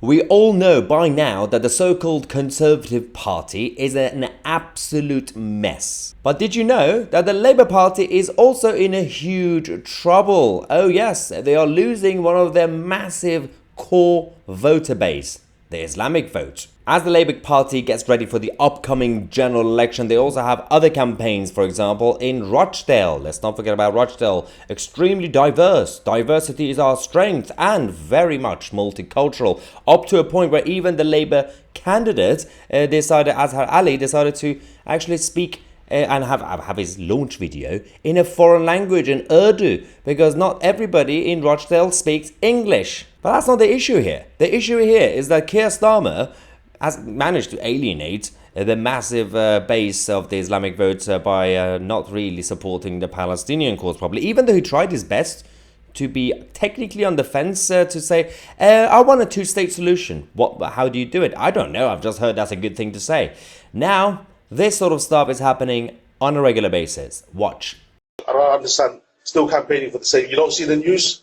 We all know by now that the so-called Conservative Party is an absolute mess. But did you know that the Labour Party is also in a huge trouble? Oh yes, they are losing one of their massive core voter base, the Islamic vote. As the Labour Party gets ready for the upcoming general election, they also have other campaigns, for example, in Rochdale. Let's not forget about Rochdale. Extremely diverse. Diversity is our strength and very much multicultural. Up to a point where even the Labour candidate, Azhar Ali, decided to actually speak and have his launch video in a foreign language, in Urdu, because not everybody in Rochdale speaks English. But that's not the issue here. The issue here is that Keir Starmer has managed to alienate the massive base of the Islamic vote by not really supporting the Palestinian cause properly, even though he tried his best to be technically on the fence to say, I want a two-state solution. How do you do it? I don't know. I've just heard that's a good thing to say. Now, this sort of stuff is happening on a regular basis. Watch. I don't understand. Still campaigning for the same. You don't see the news?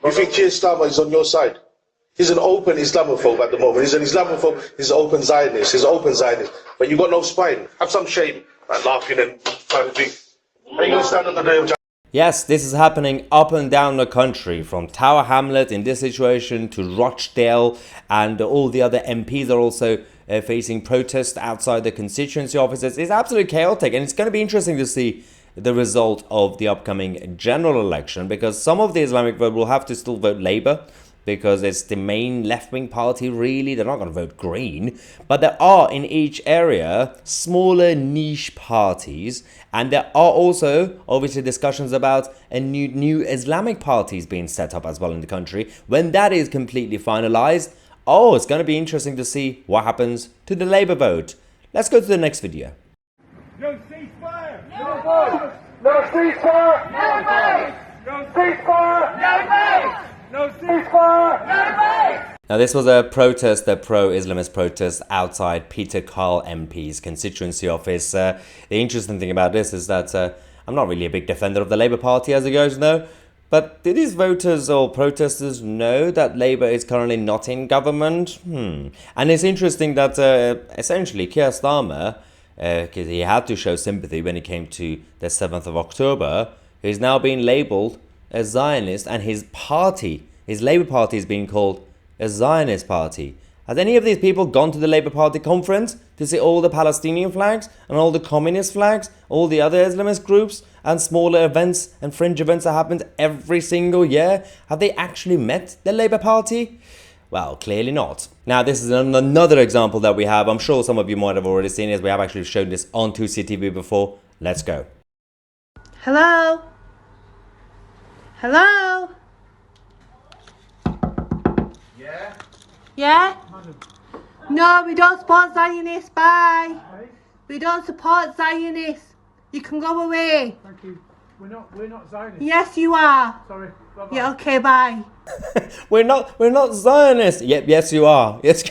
You think Keir Starmer is on your side? He's an open Islamophobe at the moment. He's an Islamophobe. He's an open Zionist. He's an open Zionist. But you got no spine. Have some shame. Like laughing and trying to think. Are you going to stand on the day of... Yes, this is happening up and down the country, from Tower Hamlet in this situation to Rochdale, and all the other MPs are also facing protests outside the constituency offices. It's absolutely chaotic, and it's going to be interesting to see the result of the upcoming general election, because some of the Islamic vote will have to still vote Labour, because it's the main left-wing party, really. They're not going to vote Green. But there are, in each area, smaller niche parties. And there are also, obviously, discussions about a new Islamic parties being set up as well in the country. When that is completely finalized, it's going to be interesting to see what happens to the Labour vote. Let's go to the next video. No ceasefire! No vote! No ceasefire! No vote! No ceasefire! No vote! No ceasefire! No vote! Now, this was a protest, a pro-Islamist protest outside Peter Carl MP's constituency office. The interesting thing about this is that I'm not really a big defender of the Labour Party, as it goes, no. But did these voters or protesters know that Labour is currently not in government? And it's interesting that essentially Keir Starmer, because he had to show sympathy when it came to the 7th of October, he's now being labelled a Zionist, and his party, his Labour Party, is being called a Zionist party. Has any of these people gone to the Labour Party conference to see all the Palestinian flags and all the communist flags, all the other Islamist groups and smaller events and fringe events that happen every single year? Have they actually met the Labour Party? Well, clearly not. Now, this is another example that we have. I'm sure some of you might have already seen it. We have actually shown this on Tousi TV before. Let's go. Hello? Hello? Yeah? Yeah? No, we don't support Zionists. Bye. We don't support Zionists. You can go away. Thank you. We're not Zionists. Yes, you are. Sorry. Bye-bye. Yeah, okay, bye. We're not Zionists. Yep, yes you are. Yes.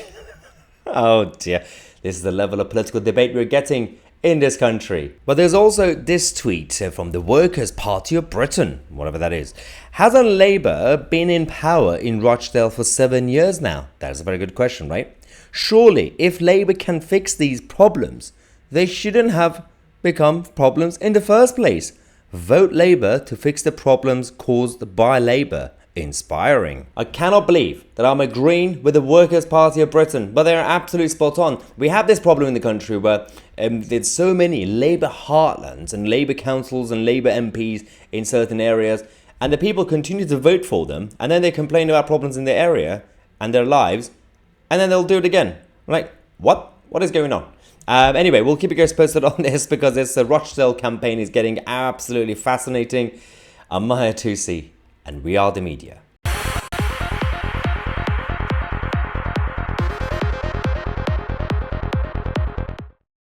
Oh dear. This is the level of political debate we're getting in this country. But there's also this tweet from the Workers' Party of Britain, whatever that is. Hasn't Labour been in power in Rochdale for 7 years now? That is a very good question, right? Surely, if Labour can fix these problems, they shouldn't have become problems in the first place. Vote Labour to fix the problems caused by Labour. Inspiring. I cannot believe that I'm agreeing with the Workers' Party of Britain, but they're absolutely spot on. We have this problem in the country where there's so many Labour heartlands and Labour councils and Labour MPs in certain areas, and the people continue to vote for them, and then they complain about problems in their area and their lives, and then they'll do it again. Like, what? What is going on? Anyway, we'll keep you guys posted on this, because this Rochdale campaign is getting absolutely fascinating. I'm Tousi, and we are the media.